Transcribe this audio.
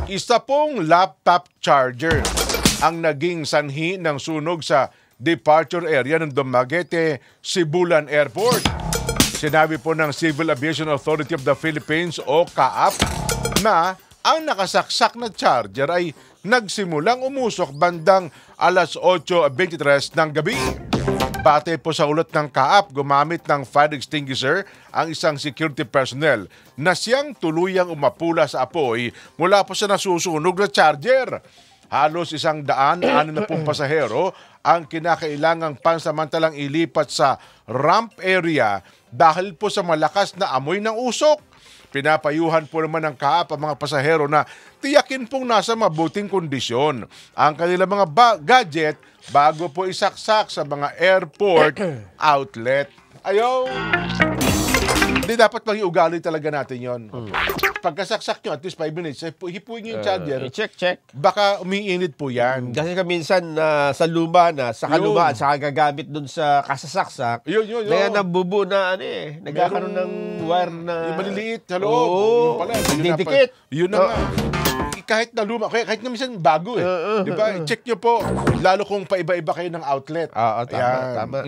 Isa pong laptop charger ang naging sanhi ng sunog sa departure area ng Dumaguete, Sibulan Airport. Sinabi po ng Civil Aviation Authority of the Philippines o CAAP na ang nakasaksak na charger ay nagsimulang umusok bandang alas 8:23 ng gabi. Batay po sa ulat ng CAAP, gumamit ng fire extinguisher ang isang security personnel na siyang tuluyang umapula sa apoy mula po sa nasusunog na charger. Halos 160 pasahero ang kinakailangang pansamantalang ilipat sa ramp area dahil po sa malakas na amoy ng usok. Pinapayuhan po naman ng CAAP ang mga pasahero na tiyakin pong nasa mabuting kondisyon ang kanilang mga gadget bago po isaksak sa mga airport outlet. Ayaw! Hindi dapat mag-iugali talaga natin yon. Pagkasaksak nyo, at least 5 minutes, hipuin nyo yung charger. Check. Baka umiinit po yan. Kasi minsan sa luma na, sa kaluma at sa gagamit dun sa kasasaksak, Yun. kaya nabubo na nagkakaroon ng wire na... Yung maliliit sa loob. Oo. Yun pala. Didikit. Yun na nga. Kahit na luma, kahit na minsan bago eh. Diba? Check nyo po. Lalo kung paiba-iba kayo ng outlet. Tama.